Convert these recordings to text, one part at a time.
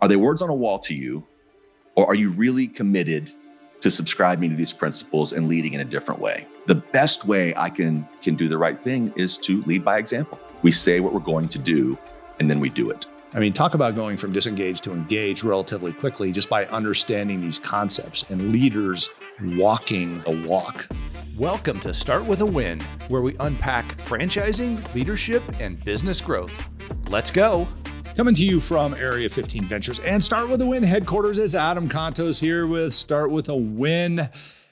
Are they words on a wall to you, or are you really committed to subscribing to these principles and leading in a different way? The best way I can do the right thing is to lead by example. We say what we're going to do, and then we do it. I mean, talk about going from disengaged to engaged relatively quickly just by understanding these concepts and leaders walking the walk. Welcome to Start With a Win, where we unpack franchising, leadership, and business growth. Let's go. Coming to you from Area 15 Ventures and Start With a Win headquarters, it's Adam Contos here with Start With a Win.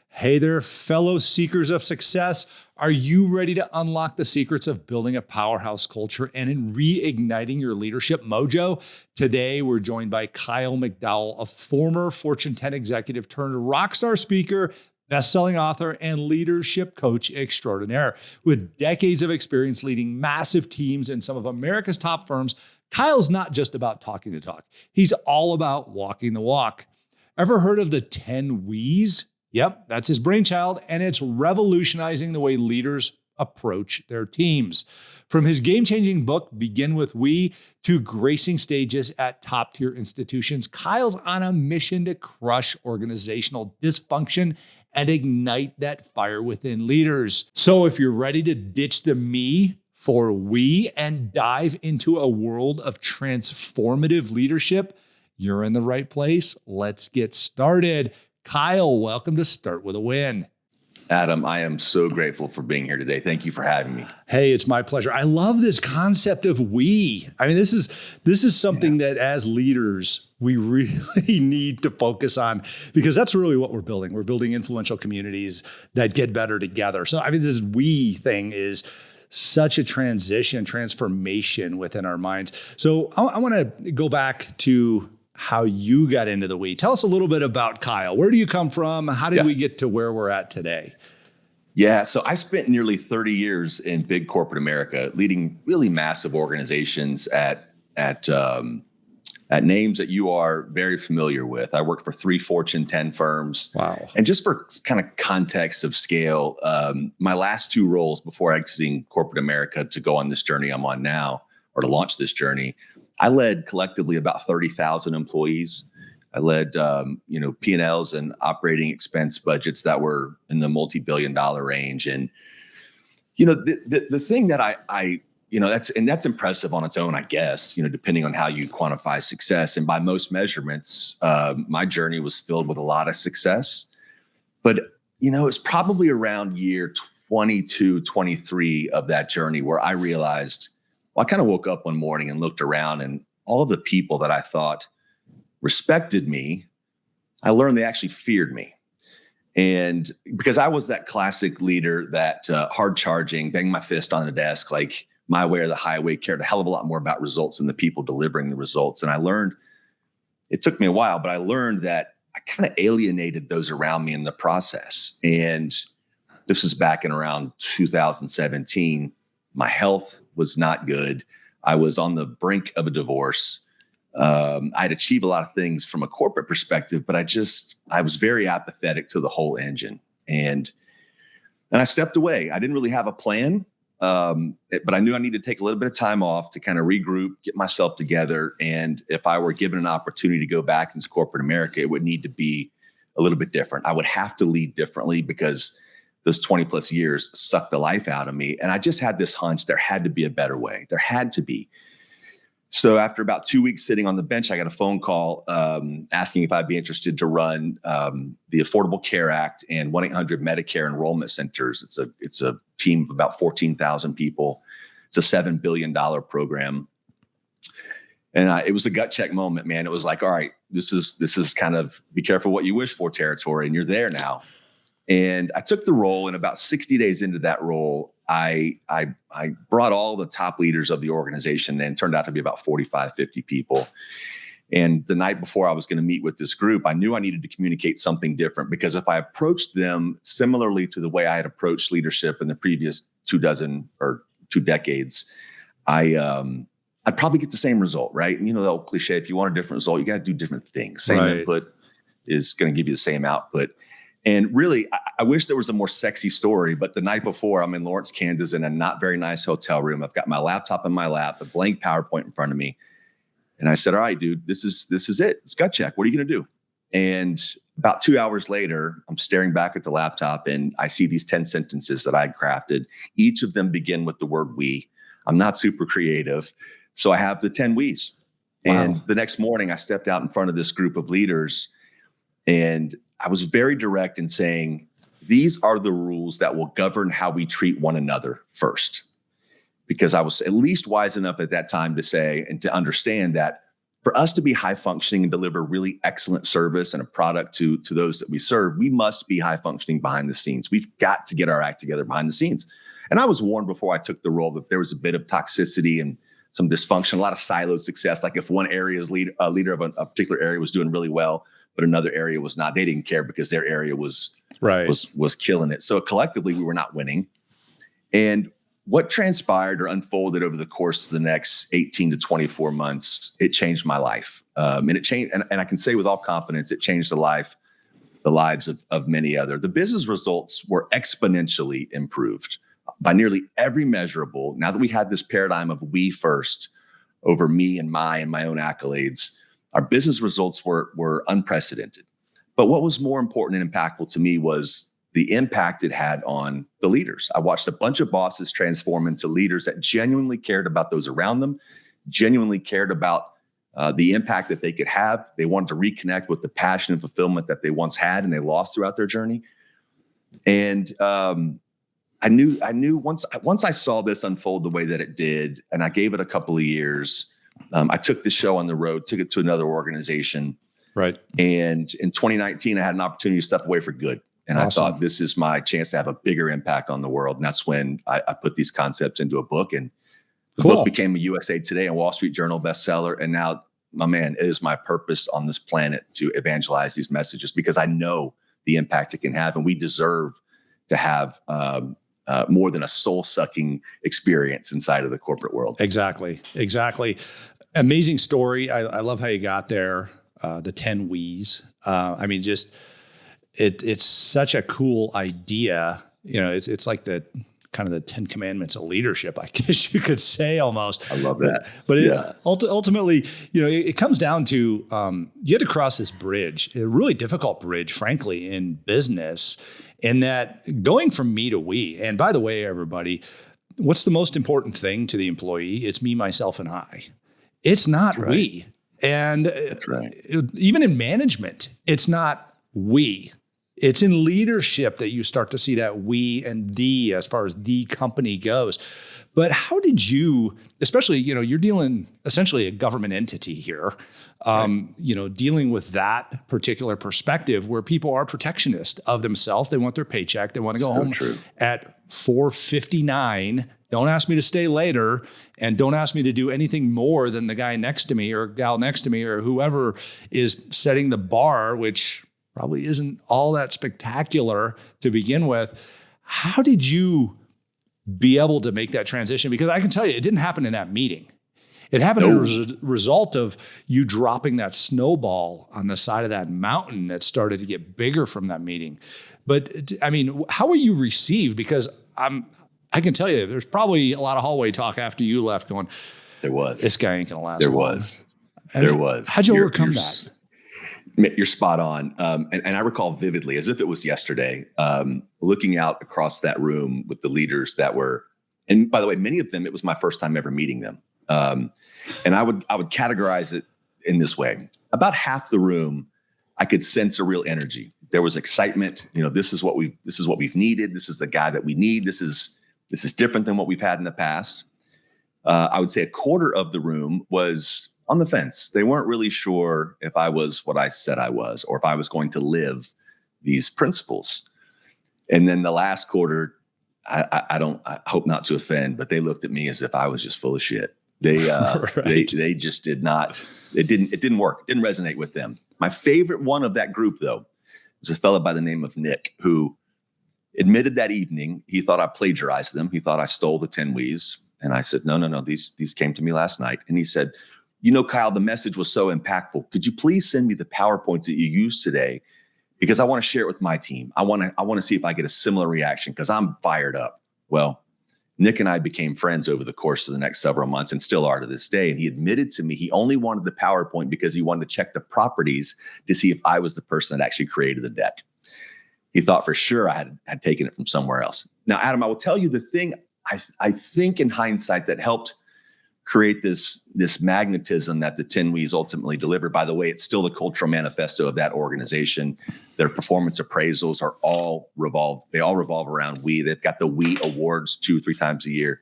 Hey there, fellow seekers of success. Are you ready to unlock the secrets of building a powerhouse culture and in reigniting your leadership mojo? Today, we're joined by Kyle McDowell, a former Fortune 10 executive turned rockstar speaker, best-selling author, and leadership coach extraordinaire. With decades of experience leading massive teams in some of America's top firms, Kyle's not just about talking the talk. He's all about walking the walk. Ever heard of the 10 W's? Yep, that's his brainchild, and it's revolutionizing the way leaders approach their teams. From his game-changing book, Begin With We, to gracing stages at top-tier institutions, Kyle's on a mission to crush organizational dysfunction and ignite that fire within leaders. So if you're ready to ditch the me for we and dive into a world of transformative leadership, you're in the right place. Let's get started. Kyle, welcome to Start With a Win. Adam, I am so grateful for being here today. Thank you for having me. Hey, it's my pleasure. I love this concept of we. I mean, this is something that as leaders, we really need to focus on, because that's really what we're building. We're building influential communities that get better together. So, I mean, this we thing is such a transformation within our minds. So I want to go back to how you got into the we. Tell us a little bit about Kyle. Where do you come from? How did we get to where we're at today? Yeah, so I spent nearly 30 years in big corporate America, leading really massive organizations at names that you are very familiar with. I worked for 3 Fortune 10 firms. Wow. And just for kind of context of scale, my last 2 roles before exiting corporate America to go on this journey I'm on now, or to launch this journey, I led collectively about 30,000 employees. I led, P&Ls and operating expense budgets that were in the multi-billion-dollar range. And, the thing that that's impressive on its own, I guess, depending on how you quantify success. And by most measurements, my journey was filled with a lot of success. But, it's probably around year 22, 23 of that journey where I realized, I kind of woke up one morning and looked around, and all of the people that I thought respected me, I learned they actually feared me. And because I was that classic leader, that hard charging, bang my fist on the desk, like my way or the highway, cared a hell of a lot more about results than the people delivering the results. And I learned, it took me a while, but I learned that I kind of alienated those around me in the process. And this was back in around 2017. My health was not good. I was on the brink of a divorce. I'd achieved a lot of things from a corporate perspective, but I was very apathetic to the whole engine. And I stepped away. I didn't really have a plan, but I knew I needed to take a little bit of time off to kind of regroup, get myself together. And if I were given an opportunity to go back into corporate America, it would need to be a little bit different. I would have to lead differently because those 20 plus years sucked the life out of me. And I just had this hunch there had to be a better way. There had to be. So after about 2 weeks sitting on the bench, I got a phone call asking if I'd be interested to run the Affordable Care Act and 1-800 Medicare enrollment centers. It's a team of about 14,000 people. It's a $7 billion program. And it was a gut check moment, man. It was like, all right, this is kind of be careful what you wish for territory, and you're there now. And I took the role, and about 60 days into that role, I brought all the top leaders of the organization, and it turned out to be about 45, 50 people. And the night before I was going to meet with this group, I knew I needed to communicate something different, because if I approached them similarly to the way I had approached leadership in the previous 2 decades, I'd probably get the same result, right? And the old cliche, if you want a different result, you got to do different things. Same input is going to give you the same output. And really, I wish there was a more sexy story, but the night before, I'm in Lawrence, Kansas in a not very nice hotel room. I've got my laptop in my lap, a blank PowerPoint in front of me. And I said, all right, dude, this is it. It's gut check. What are you going to do? And about 2 hours later, I'm staring back at the laptop and I see these 10 sentences that I had crafted. Each of them begin with the word we. I'm not super creative. So I have the 10 we's. Wow. And the next morning I stepped out in front of this group of leaders and I was very direct in saying, these are the rules that will govern how we treat one another first. Because I was at least wise enough at that time to say and to understand that for us to be high functioning and deliver really excellent service and a product to those that we serve, we must be high functioning behind the scenes. We've got to get our act together behind the scenes. And I was warned before I took the role that there was a bit of toxicity and some dysfunction, a lot of siloed success. Like if one area's leader of a particular area was doing really well, but another area was not, they didn't care because their area was killing it. So collectively, we were not winning. And what transpired or unfolded over the course of the next 18 to 24 months, it changed my life. And it changed, and I can say with all confidence, it changed the lives of many other. The business results were exponentially improved by nearly every measurable. Now that we had this paradigm of we first over me and my own accolades, our business results were unprecedented. But what was more important and impactful to me was the impact it had on the leaders. I watched a bunch of bosses transform into leaders that genuinely cared about those around them, genuinely cared about the impact that they could have. They wanted to reconnect with the passion and fulfillment that they once had and they lost throughout their journey. And I knew once I saw this unfold the way that it did, and I gave it a couple of years, I took the show on the road, took it to another organization. Right. And in 2019, I had an opportunity to step away for good. And awesome. I thought, this is my chance to have a bigger impact on the world. And that's when I put these concepts into a book. And the book became a USA Today and Wall Street Journal bestseller. And now, my man, it is my purpose on this planet to evangelize these messages because I know the impact it can have. And we deserve to have more than a soul-sucking experience inside of the corporate world. Exactly. Amazing story. I love how you got there. The 10 we's. It's such a cool idea. You know, it's like the kind of the 10 commandments of leadership, I guess you could say almost. I love that. But ultimately, you know, it comes down to you had to cross this bridge, a really difficult bridge, frankly, in business, in that going from me to we. And by the way, everybody, what's the most important thing to the employee? It's me, myself, and I. It's not we. And even in management, it's not we. It's in leadership that you start to see that we and the as far as the company goes. But how did you, especially, you know, you're dealing essentially a government entity here, you know, dealing with that particular perspective where people are protectionist of themselves. They want their paycheck. They want to go home at 4:59. Don't ask me to stay later, and don't ask me to do anything more than the guy next to me or gal next to me or whoever is setting the bar, which probably isn't all that spectacular to begin with. How did you be able to make that transition? Because I can tell you, it didn't happen in that meeting. It happened as a result of you dropping that snowball on the side of that mountain that started to get bigger from that meeting. But I mean, how were you received? Because I can tell you, there's probably a lot of hallway talk after you left going, there was. This guy ain't going to last There long. was. There was. How'd you overcome that? You're spot on. And I recall vividly, as if it was yesterday, looking out across that room with the leaders that were, and by the way, many of them, it was my first time ever meeting them. And I would categorize it in this way. About half the room, I could sense a real energy. There was excitement. You know, this is what we've needed. This is the guy that we need. This is different than what we've had in the past. I would say a quarter of the room was on the fence. They weren't really sure if I was what I said I was, or if I was going to live these principles. And then the last quarter, I hope not to offend, but they looked at me as if I was just full of shit. They they just did not. It didn't work. It didn't resonate with them. My favorite one of that group, though, was a fellow by the name of Nick, who admitted that evening he thought I plagiarized them. He thought I stole the 10 we's. And I said, no, these came to me last night. And he said, you know, Kyle, the message was so impactful. Could you please send me the PowerPoints that you used today? Because I want to share it with my team. I want to see if I get a similar reaction because I'm fired up. Well, Nick and I became friends over the course of the next several months and still are to this day. And he admitted to me he only wanted the PowerPoint because he wanted to check the properties to see if I was the person that actually created the deck. He thought for sure I had taken it from somewhere else. Now, Adam, I will tell you the thing I think in hindsight that helped create this magnetism that the 10 We's ultimately delivered. By the way, it's still the cultural manifesto of that organization. Their performance appraisals are all revolve around we. They've got the We Awards 2 or 3 times a year.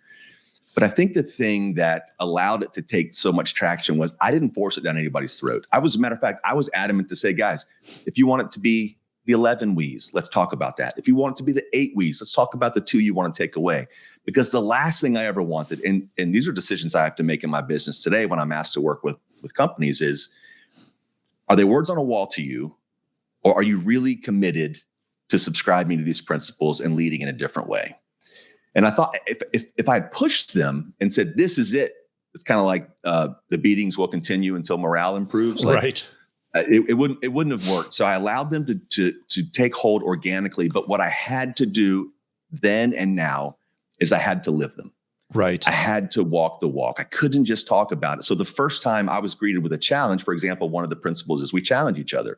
But I think the thing that allowed it to take so much traction was I didn't force it down anybody's throat. As a matter of fact, I was adamant to say, guys, if you want it to be the 11 We's, let's talk about that. If you want it to be the 8 We's, let's talk about the 2 you want to take away. Because the last thing I ever wanted, and these are decisions I have to make in my business today when I'm asked to work with companies, is, are they words on a wall to you, or are you really committed to subscribing to these principles and leading in a different way? And I thought if I had pushed them and said, this is it, it's kind of like the beatings will continue until morale improves. Like, right. It wouldn't have worked. So I allowed them to take hold organically. But what I had to do then and now is I had to live them. Right. I had to walk the walk. I couldn't just talk about it. So the first time I was greeted with a challenge, for example, one of the principles is we challenge each other.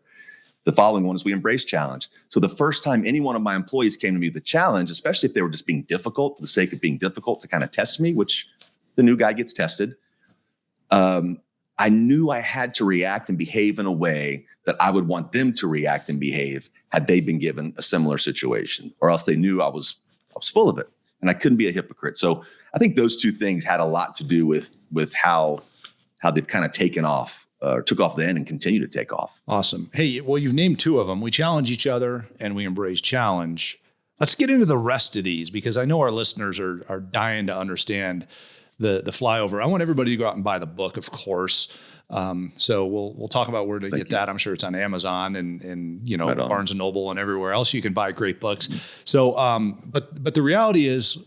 The following one is we embrace challenge. So the first time any one of my employees came to me with a challenge, especially if they were just being difficult for the sake of being difficult to kind of test me, which the new guy gets tested, I knew I had to react and behave in a way that I would want them to react and behave had they been given a similar situation, or else they knew I was full of it, and I couldn't be a hypocrite. So I think those two things had a lot to do with how they've kind of taken off, took off then and continue to take off. Awesome. Hey, well, you've named 2 of them. We challenge each other and we embrace challenge. Let's get into the rest of these, because I know our listeners are dying to understand the flyover. I want everybody to go out and buy the book, of course. So we'll talk about where to get that. I'm sure it's on Amazon and right Barnes and Noble and everywhere else you can buy great books. So, but the reality is,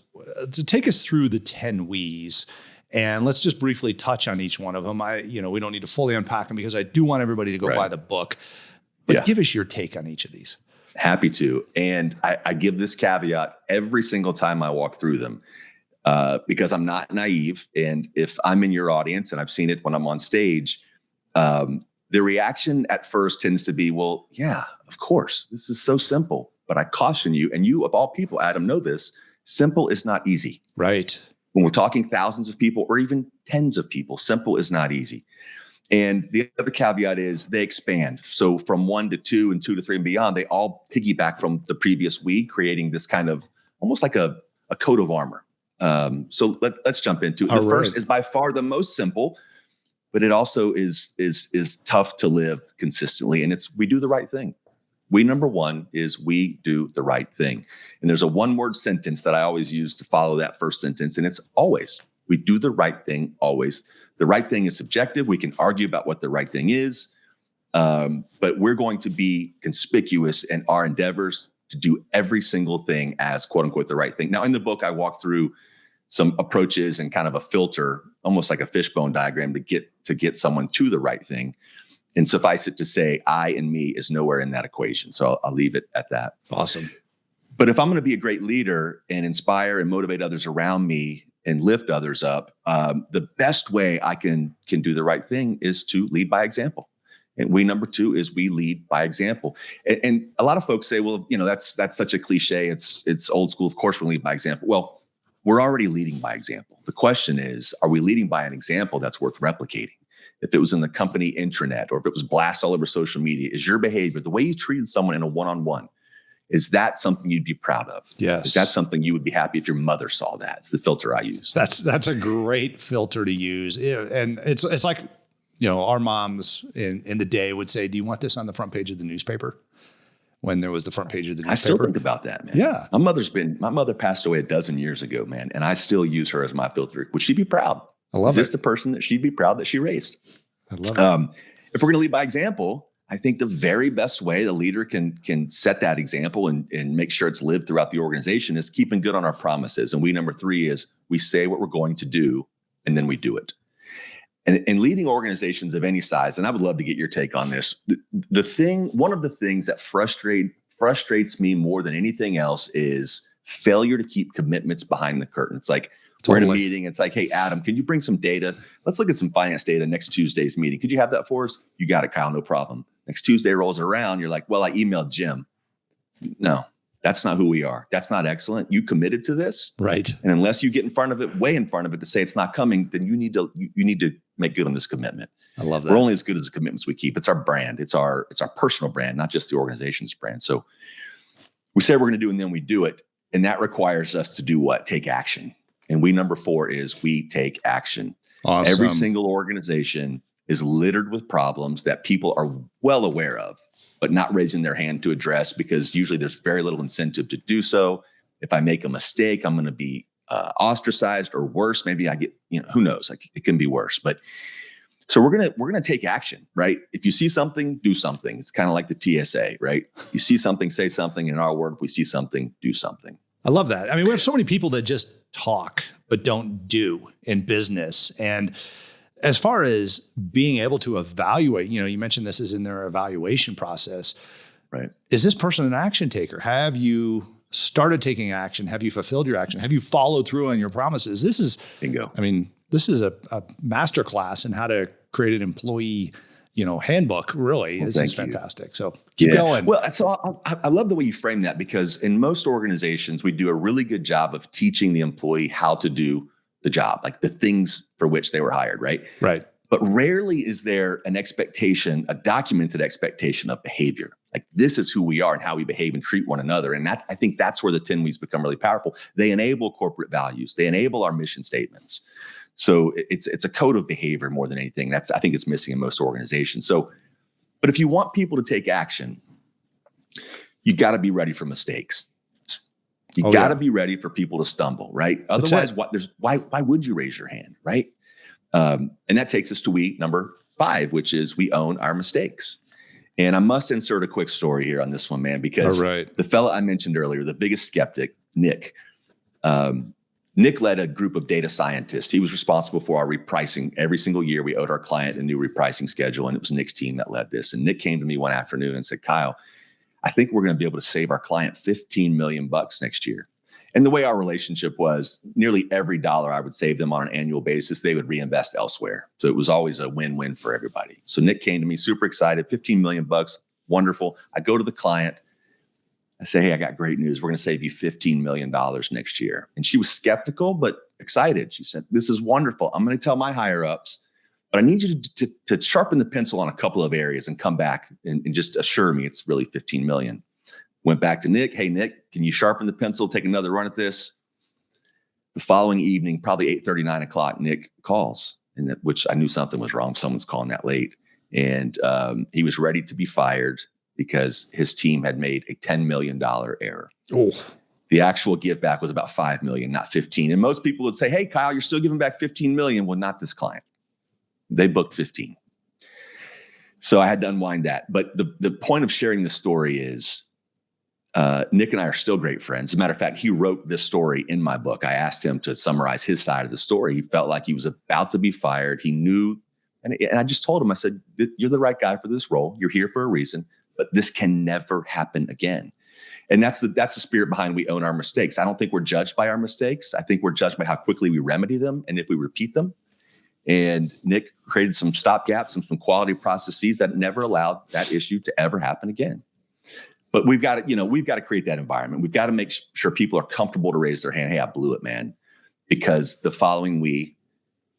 to take us through the 10 We's, and let's just briefly touch on each one of them. We don't need to fully unpack them because I do want everybody to go buy the book. But give us your take on each of these. Happy to. And I give this caveat every single time I walk through them. Because I'm not naive. And if I'm in your audience, and I've seen it when I'm on stage, the reaction at first tends to be, well, yeah, of course, this is so simple. But I caution you, and you of all people, Adam, know this, simple is not easy. Right. When we're talking thousands of people or even tens of people, simple is not easy. And the other caveat is they expand. So from 1 to 2 and 2 to 3 and beyond, they all piggyback from the previous We, creating this kind of almost like a coat of armor. So let's jump into it. The first is by far the most simple, but it also is tough to live consistently. And it's, we do the right thing. We, number 1 is we do the right thing. And there's a 1-word sentence that I always use to follow that first sentence. And it's always, we do the right thing always. The right thing is subjective. We can argue about what the right thing is. But we're going to be conspicuous in our endeavors to do every single thing as quote unquote the right thing. Now in the book, I walk through some approaches and kind of a filter, almost like a fishbone diagram to get someone to the right thing. And suffice it to say, I and me is nowhere in that equation. So I'll leave it at that. Awesome. But if I'm going to be a great leader and inspire and motivate others around me and lift others up, the best way I can do the right thing is to lead by example. And we, number 2, is we lead by example. And a lot of folks say, well, that's such a cliche. It's old school. Of course, we lead by example. Well, we're already leading by example. The question is, are we leading by an example that's worth replicating? If it was in the company intranet, or if it was blast all over social media, is your behavior, the way you treated someone in a one-on-one, is that something you'd be proud of? Yes. Is that something you would be happy if your mother saw that? It's the filter I use. That's a great filter to use. And it's like, our moms in the day would say, do you want this on the front page of the newspaper? When there was the front page of the newspaper. I still think about that, man. Yeah. My mother passed away a dozen years ago, man. And I still use her as my filter. Would she be proud? I love it. Is this the person that she'd be proud that she raised? I love it. If we're going to lead by example, I think the very best way the leader can set that example and make sure it's lived throughout the organization is keeping good on our promises. And we, number 3, is we say what we're going to do and then we do it. And leading organizations of any size, and I would love to get your take on this. One of the things that frustrates me more than anything else is failure to keep commitments behind the curtain. It's like, we're in a meeting. It's like, hey, Adam, can you bring some data? Let's look at some finance data next Tuesday's meeting. Could you have that for us? You got it, Kyle, no problem. Next Tuesday rolls around. You're like, well, I emailed Jim. No, that's not who we are. That's not excellent. You committed to this. Right. And unless you get in front of it, way in front of it to say it's not coming, then you need to make good on this commitment. I love that. We're only as good as the commitments we keep. It's our brand. It's our personal brand, not just the organization's brand. So we say we're going to do, and then we do it. And that requires us to do what? Take action. And number 4 is we take action. Awesome. Every single organization is littered with problems that people are well aware of, but not raising their hand to address, because usually there's very little incentive to do so. If I make a mistake, I'm going to be ostracized, or worse, maybe I get, who knows? Like, it can be worse. But so we're gonna take action, right? If you see something, do something. It's kind of like the TSA, right? You see something, say something. In our work, if we see something, do something. I love that. I mean, we have so many people that just talk but don't do in business. And as far as being able to evaluate, you mentioned this is in their evaluation process. Right. Is this person an action taker? Have you started taking action? Have you fulfilled your action? Have you followed through on your promises? This is bingo. I mean, this is a masterclass in how to create an employee handbook, really. Well, this is fantastic. You. So keep going. Well, so I love the way you frame that, because in most organizations, we do a really good job of teaching the employee how to do the job, like the things for which they were hired, right? Right. But rarely is there an expectation, a documented expectation of behavior. Like, this is who we are and how we behave and treat one another. And I think that's where the 10 weeks become really powerful. They enable corporate values. They enable our mission statements. So it's a code of behavior more than anything. I think it's missing in most organizations. So, but if you want people to take action, you got to be ready for mistakes. You got to be ready for people to stumble, right? Otherwise, why would you raise your hand, right? And that takes us to number 5, which is we own our mistakes. And I must insert a quick story here on this one, man, because the fella I mentioned earlier, the biggest skeptic, Nick, Nick led a group of data scientists. He was responsible for our repricing. Every single year, we owed our client a new repricing schedule, and it was Nick's team that led this. And Nick came to me one afternoon and said, Kyle, I think we're going to be able to save our client $15 million next year. And the way our relationship was, nearly every dollar I would save them on an annual basis, they would reinvest elsewhere. So it was always a win-win for everybody. So Nick came to me super excited, $15 million, wonderful. I go to the client. I say, hey, I got great news. We're going to save you $15 million next year. And she was skeptical, but excited. She said, this is wonderful. I'm going to tell my higher ups, but I need you to sharpen the pencil on a couple of areas and come back and just assure me it's really $15 million. Went back to Nick. Hey, Nick, can you sharpen the pencil, take another run at this? The following evening, probably 8:30, 9 o'clock, Nick calls, which I knew something was wrong. Someone's calling that late. And he was ready to be fired because his team had made a $10 million error. Oh. The actual give back was about $5 million, not 15. And most people would say, hey, Kyle, you're still giving back 15 million. Well, not this client. They booked 15. So I had to unwind that. But the point of sharing this story is Nick and I are still great friends. As a matter of fact, he wrote this story in my book. I asked him to summarize his side of the story. He felt like he was about to be fired. He knew, and I just told him, I said, you're the right guy for this role. You're here for a reason, but this can never happen again. And that's the spirit behind we own our mistakes. I don't think we're judged by our mistakes. I think we're judged by how quickly we remedy them and if we repeat them. And Nick created some stopgaps and some quality processes that never allowed that issue to ever happen again. But we've got to create that environment. We've got to make sure people are comfortable to raise their hand. Hey, I blew it, man. Because the following we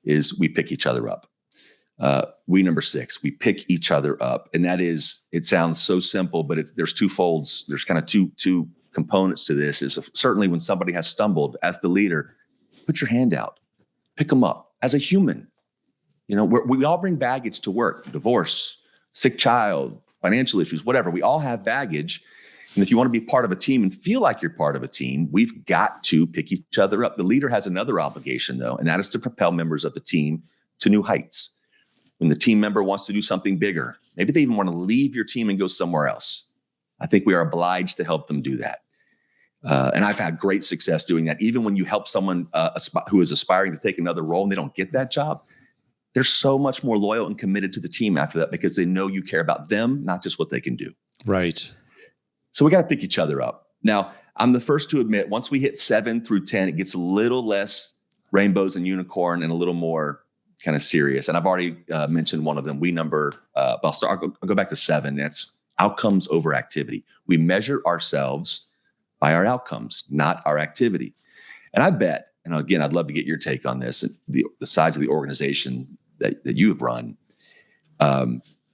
is we pick each other up. Number 6, we pick each other up. And that is, it sounds so simple, but there's two folds. There's kind of two components to this. Is certainly when somebody has stumbled, as the leader, put your hand out, pick them up as a human. We all bring baggage to work, divorce, sick child, financial issues, whatever. We all have baggage. And if you want to be part of a team and feel like you're part of a team, we've got to pick each other up. The leader has another obligation, though, and that is to propel members of the team to new heights. When the team member wants to do something bigger, maybe they even want to leave your team and go somewhere else. I think we are obliged to help them do that. And I've had great success doing that. Even when you help someone who is aspiring to take another role and they don't get that job, they're so much more loyal and committed to the team after that because they know you care about them, not just what they can do. Right. So we got to pick each other up. Now, I'm the first to admit, once we hit 7 through 10, it gets a little less rainbows and unicorn and a little more kind of serious. And I've already mentioned one of them. I'll go back to 7. That's outcomes over activity. We measure ourselves by our outcomes, not our activity. And I bet, and again, I'd love to get your take on this, the size of the organization that you have run.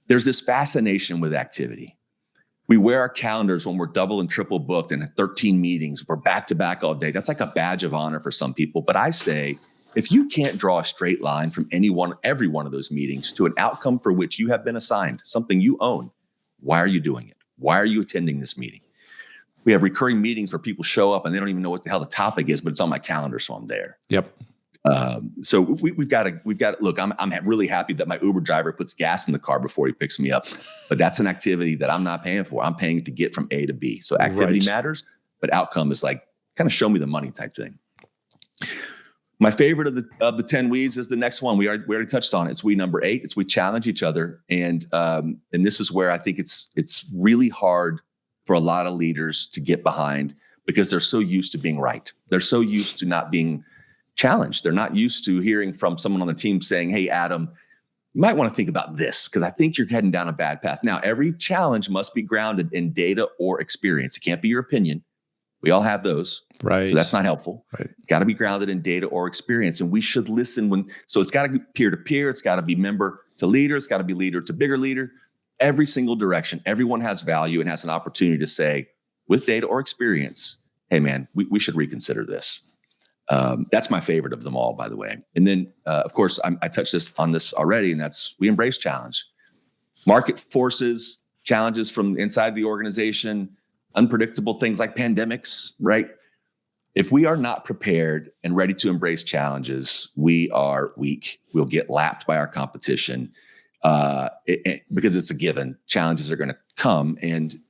There's this fascination with activity. We wear our calendars when we're double and triple booked and 13 meetings. We're back to back all day. That's like a badge of honor for some people. But I say, if you can't draw a straight line from every one of those meetings to an outcome for which you have been assigned, something you own, why are you doing it? Why are you attending this meeting? We have recurring meetings where people show up and they don't even know what the hell the topic is, but it's on my calendar, so I'm there. Yep. So we've got to look. I'm really happy that my Uber driver puts gas in the car before he picks me up, but that's an activity that I'm not paying for. I'm paying to get from A to B. So activity matters, but outcome is like kind of show me the money type thing. My favorite of the 10 we's is the next one. We already touched on it. It's we number 8. It's we challenge each other, and this is where I think it's really hard for a lot of leaders to get behind because they're so used to being right. They're so used to not being challenged. They're not used to hearing from someone on the team saying, hey, Adam, you might want to think about this because I think you're heading down a bad path. Now, every challenge must be grounded in data or experience. It can't be your opinion. We all have those. Right. So that's not helpful. Right. Got to be grounded in data or experience. And we should listen so it's got to be peer to peer. It's got to be member to leader. It's got to be leader to bigger leader. Every single direction. Everyone has value and has an opportunity to say, with data or experience, hey, man, we should reconsider this. That's my favorite of them all, by the way. And then, of course, I touched on this already, and that's we embrace challenge. Market forces, challenges from inside the organization, unpredictable things like pandemics, right? If we are not prepared and ready to embrace challenges, we are weak. We'll get lapped by our competition because it's a given. Challenges are going to come, and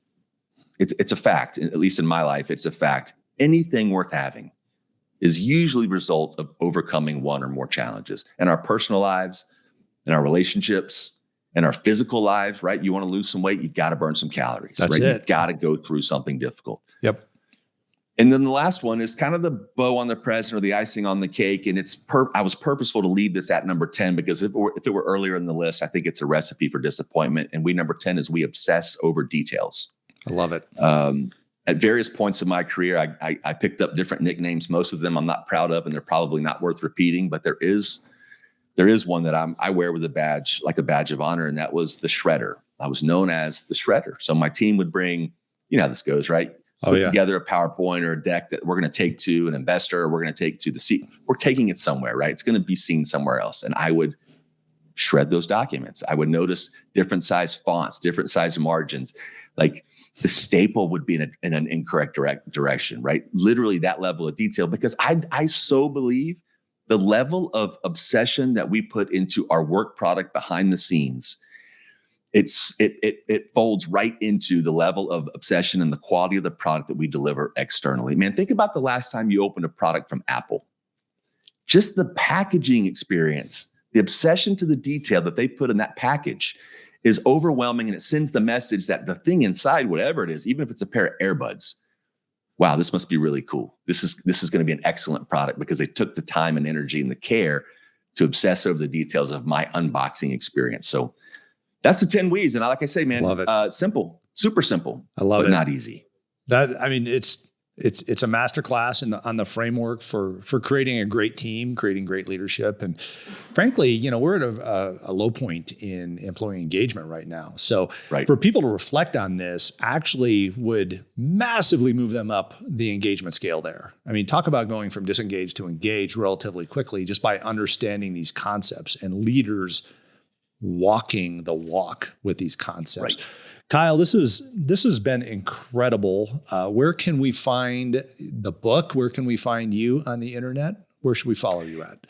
it's a fact. At least in my life, it's a fact. Anything worth having is usually the result of overcoming one or more challenges in our personal lives, in our relationships, in our physical lives, right? You want to lose some weight, you got to burn some calories. That's right? it. You've got to go through something difficult. Yep. And then the last one is kind of the bow on the present or the icing on the cake. And I was purposeful to leave this at number 10 because if it were earlier in the list, I think it's a recipe for disappointment. And number 10 is we obsess over details. I love it. At various points in my career, I picked up different nicknames. Most of them I'm not proud of, and they're probably not worth repeating. But there is one that I wear with a badge of honor, and that was the shredder. I was known as the shredder. So my team would bring, you know how this goes, right? Put together a PowerPoint or a deck that we're going to take to an investor, or we're going to take to the seat. We're taking it somewhere, right? It's going to be seen somewhere else, and I would shred those documents. I would notice different size fonts, different size margins. Like the staple would be in an incorrect direction, right? Literally that level of detail, because I so believe the level of obsession that we put into our work product behind the scenes, it folds right into the level of obsession and the quality of the product that we deliver externally. Man, think about the last time you opened a product from Apple. Just the packaging experience, the obsession to the detail that they put in that package is overwhelming, and it sends the message that the thing inside, whatever it is, even if it's a pair of earbuds, wow, this must be really cool. This is going to be an excellent product because they took the time and energy and the care to obsess over the details of my unboxing experience. So that's the 10 we's. And like I say, man, love it. Simple, super simple. I love but it. Not easy. It's a masterclass on the framework for creating a great team, creating great leadership. And frankly, we're at a low point in employee engagement right now. So for people to reflect on this actually would massively move them up the engagement scale there. I mean, talk about going from disengaged to engaged relatively quickly just by understanding these concepts and leaders walking the walk with these concepts. Right. Kyle, this has been incredible. Where can we find the book? Where can we find you on the internet? Where should we follow you at?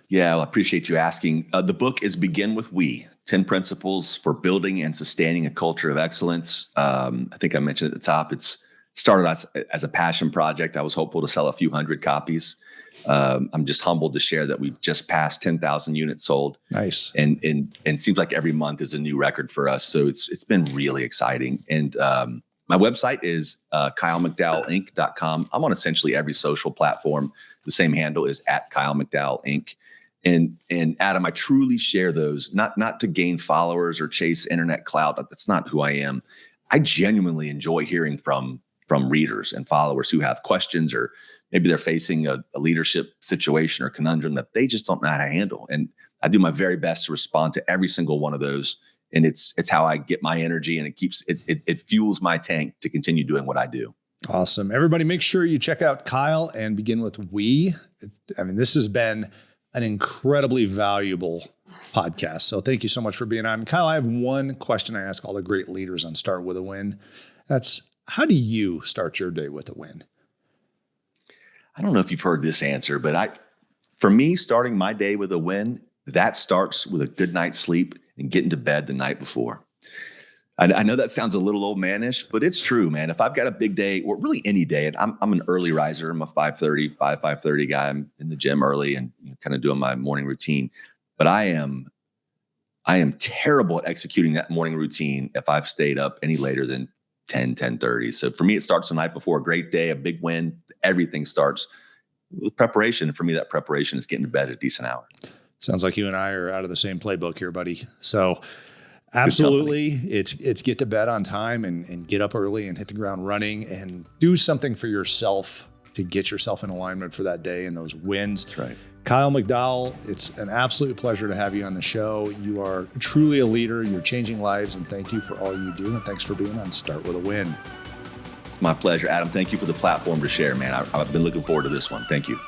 Yeah, well, I appreciate you asking. The book is Begin with We, 10 Principles for Building and Sustaining a Culture of Excellence. I think I mentioned at the top, it's started as a passion project. I was hopeful to sell a few hundred copies. I'm just humbled to share that we've just passed 10,000 units sold. Nice. And seems like every month is a new record for us. So it's been really exciting. And My website is KyleMcDowellInc.com. I'm on essentially every social platform. The same handle is @KyleMcDowellInc. And Adam, I truly share those, not to gain followers or chase internet clout. That's not who I am. I genuinely enjoy hearing from readers and followers who have questions, or maybe they're facing a leadership situation or conundrum that they just don't know how to handle. And I do my very best to respond to every single one of those. And it's how I get my energy, and it fuels my tank to continue doing what I do. Awesome. Everybody, make sure you check out Kyle and begin with we. This has been an incredibly valuable podcast. So thank you so much for being on. Kyle, I have one question I ask all the great leaders on Start With a Win. That's, how do you start your day with a win? I don't know if you've heard this answer, but for me, starting my day with a win, that starts with a good night's sleep and getting to bed the night before. I know that sounds a little old manish, but it's true, man. If I've got a big day, or really any day, and I'm an early riser, I'm a 5:30 guy. I'm in the gym early and kind of doing my morning routine. But I am terrible at executing that morning routine if I've stayed up any later than 10:30. So for me, it starts the night before. A great day, a big win. Everything starts with preparation. For me, that preparation is getting to bed at a decent hour. Sounds like you and I are out of the same playbook here, buddy. So absolutely, it's get to bed on time and get up early and hit the ground running and do something for yourself to get yourself in alignment for that day and those wins. That's right. Kyle McDowell, it's an absolute pleasure to have you on the show. You are truly a leader. You're changing lives, and thank you for all you do. And thanks for being on Start With a Win. It's my pleasure, Adam. Thank you for the platform to share, man. I've been looking forward to this one. Thank you.